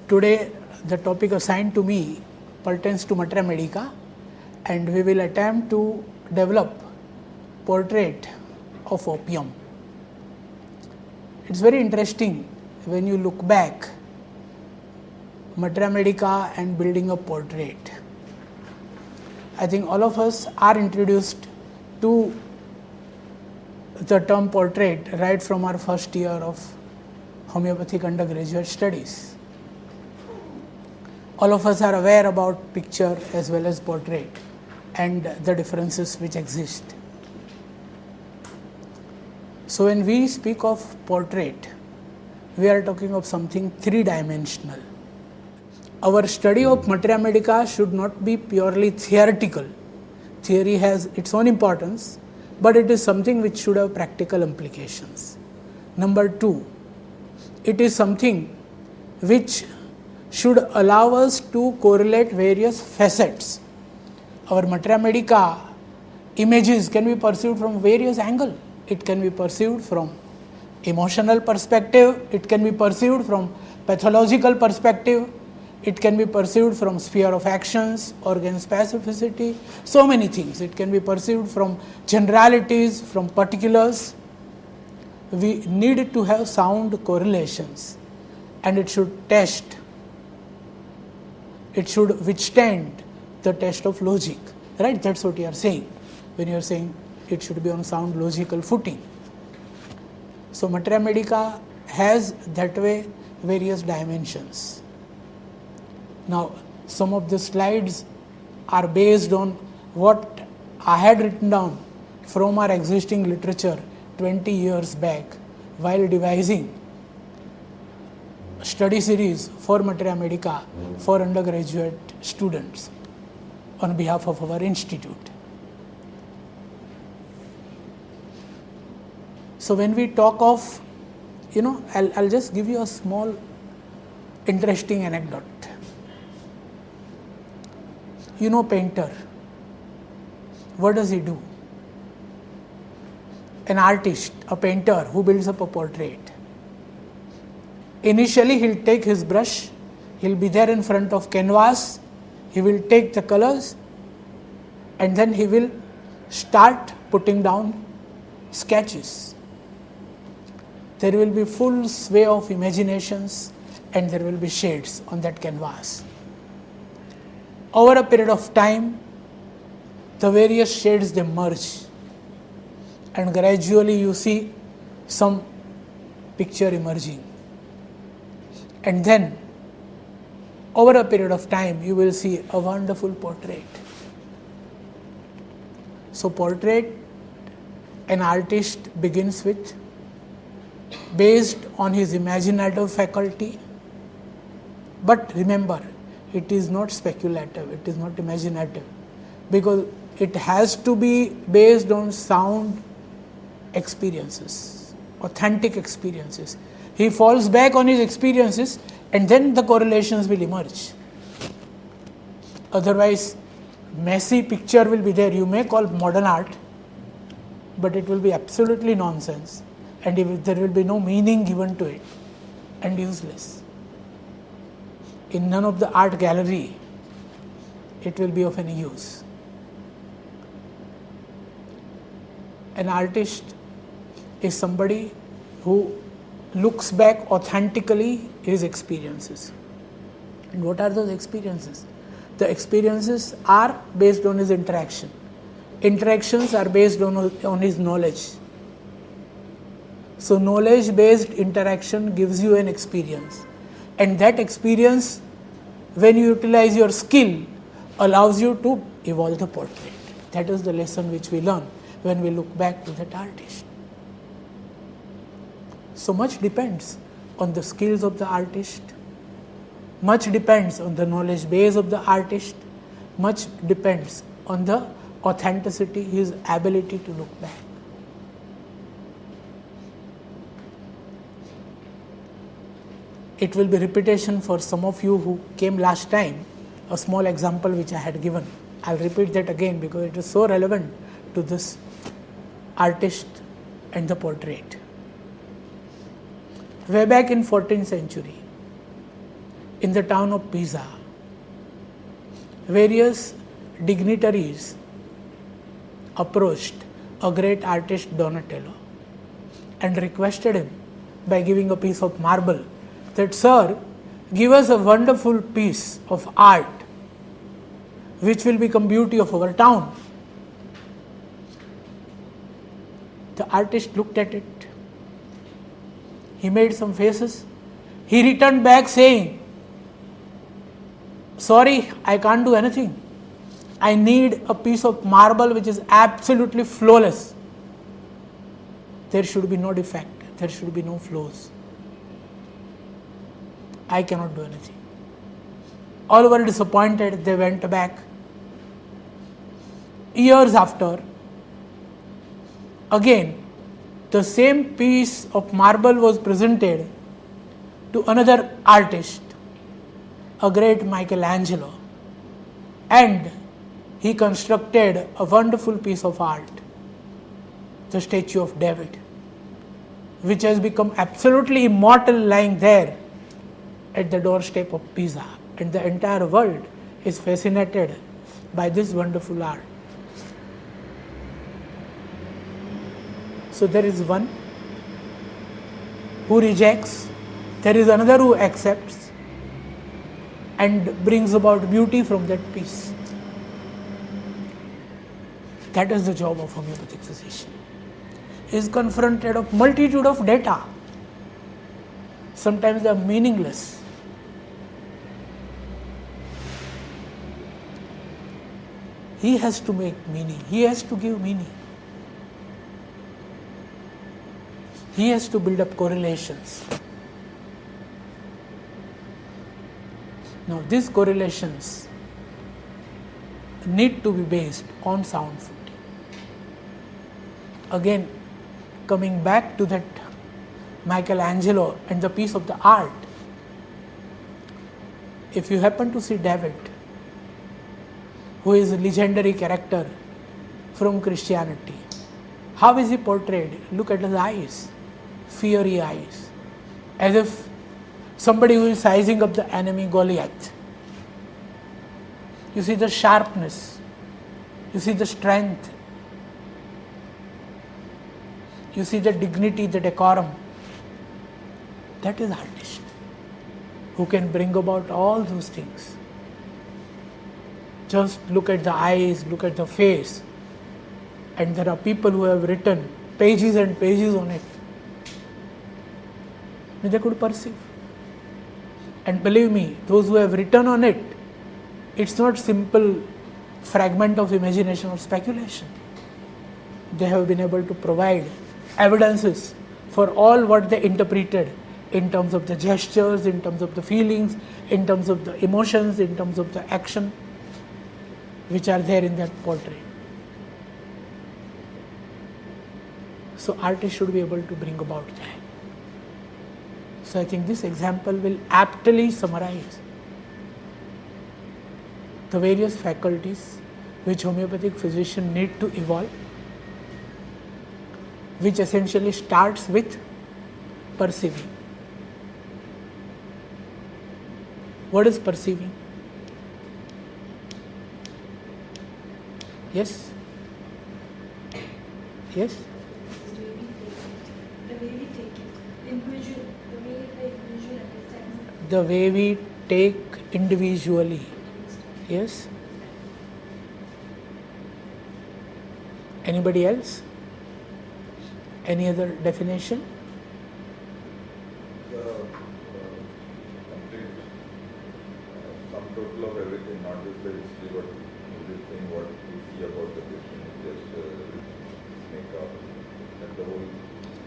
Today the topic assigned to me pertains to Materia Medica, and we will attempt to develop portrait of opium. It's very interesting when you look back Materia Medica and building a portrait. I think all of us are introduced to the term portrait right from our first year of homeopathic undergraduate studies. All of us are aware about picture as well as portrait and the differences which exist. So when we speak of portrait, we are talking of something three-dimensional. Our study of Materia Medica should not be purely theoretical. Theory has its own importance, but it is something which should have practical implications. Number two, it is something which should allow us to correlate various facets. Our Materia Medica images can be perceived from various angles. It can be perceived from emotional perspective, it can be perceived from pathological perspective, it can be perceived from sphere of actions, organ specificity, so many things. It can be perceived from generalities, from particulars. We need to have sound correlations, and it should withstand the test of logic, right? That's what you are saying when you are saying it should be on sound logical footing. So Materia Medica has that way various dimensions. Now some of the slides are based on what I had written down from our existing literature 20 years back while devising a study series for Materia Medica for undergraduate students on behalf of our institute. So when we talk of, I'll just give you a small interesting anecdote. Painter, what does he do? An artist, a painter who builds up a portrait. Initially he'll take his brush, he'll be there in front of canvas, he will take the colors, and then he will start putting down sketches. There will be full sway of imaginations and there will be shades on that canvas. Over a period of time, the various shades they merge, and gradually you see some picture emerging. And then over a period of time you will see a wonderful portrait. So portrait, an artist begins with, based on his imaginative faculty, but remember, it is not speculative, it is not imaginative, because it has to be based on sound experiences, authentic experiences. He falls back on his experiences and then the correlations will emerge. Otherwise, messy picture will be there. You may call modern art, but it will be absolutely nonsense, and there will be no meaning given to it, and useless. In none of the art gallery it will be of any use. An artist is somebody who looks back authentically his experiences. And what are those experiences? The experiences are based on his interaction. Interactions are based on his knowledge. So knowledge based interaction gives you an experience, and that experience, when you utilize your skill, allows you to evolve the portrait. That is the lesson which we learn when we look back to that artist. So much depends on the skills of the artist, much depends on the knowledge base of the artist, much depends on the authenticity, his ability to look back. It will be repetition for some of you who came last time, a small example which I had given. I'll repeat that again because it is so relevant to this artist and the portrait. Way back in 14th century, in the town of Pisa, various dignitaries approached a great artist Donatello and requested him by giving a piece of marble that, "Sir, give us a wonderful piece of art which will become beauty of our town." The artist looked at it. He made some faces. He returned back saying, "Sorry, I can't do anything. I need a piece of marble which is absolutely flawless. There should be no defect. There should be no flaws. I cannot do anything." All were disappointed. They went back. Years after, again, the same piece of marble was presented to another artist, a great Michelangelo, and he constructed a wonderful piece of art, the statue of David, which has become absolutely immortal, lying there at the doorstep of Pisa, and the entire world is fascinated by this wonderful art. So there is one who rejects, there is another who accepts and brings about beauty from that piece. That is the job of homeopathic physician. He is confronted of multitude of data. Sometimes they are meaningless. He has to make meaning. He has to give meaning. He has to build up correlations. Now, these correlations need to be based on sound footing. Again, coming back to that Michelangelo and the piece of the art, if you happen to see David, who is a legendary character from Christianity, how is he portrayed? Look at his eyes, fiery eyes, as if somebody who is sizing up the enemy Goliath. You see the sharpness, you see the strength, you see the dignity, the decorum. That is artist who can bring about all those things. Just look at the eyes, look at the face, and there are people who have written pages and pages on it. And they could perceive. And believe me, those who have written on it, it's not simple fragment of imagination or speculation. They have been able to provide evidences for all what they interpreted in terms of the gestures, in terms of the feelings, in terms of the emotions, in terms of the action which are there in that portrait. So artists should be able to bring about that. So I think this example will aptly summarize the various faculties which homeopathic physicians need to evolve, which essentially starts with perceiving. What is perceiving? Yes? Yes? The way we take it, individual, the way the individual understands it. The way we take individually. Yes? Anybody else? Any other definition? The complete sum total of everything, not just the history, but everything what we see about the patient, just make up and the whole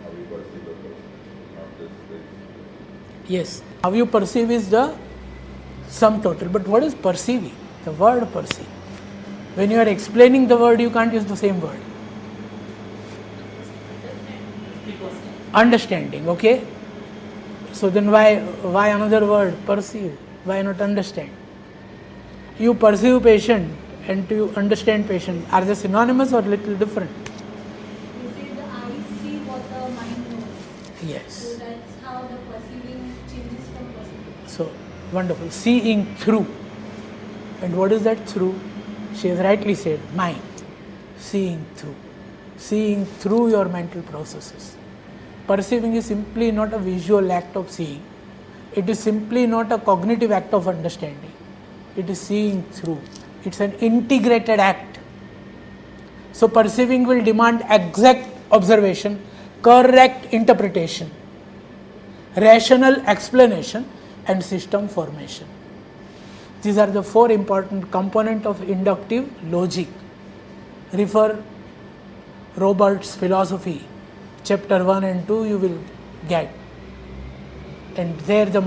how we perceive the person, not just the Yes. How you perceive is the sum total. But what is perceiving? The word perceive. When you are explaining the word, you can't use the same word. Understanding, okay? So then why another word, perceive? Why not understand? You perceive patient and you understand patient. Are they synonymous or little different? You say the eyes see what the mind knows. Yes. So that's how the perceiving changes from perceiving. So Wonderful. Seeing through. And what is that through? She has rightly said, mind. Seeing through. Seeing through your mental processes. Perceiving is simply not a visual act of seeing. It is simply not a cognitive act of understanding. It is seeing through. It's an integrated act. So perceiving will demand exact observation, correct interpretation, rational explanation, and system formation. These are the four important components of inductive logic. Refer Robert's philosophy, chapter 1 and 2 you will get. And there the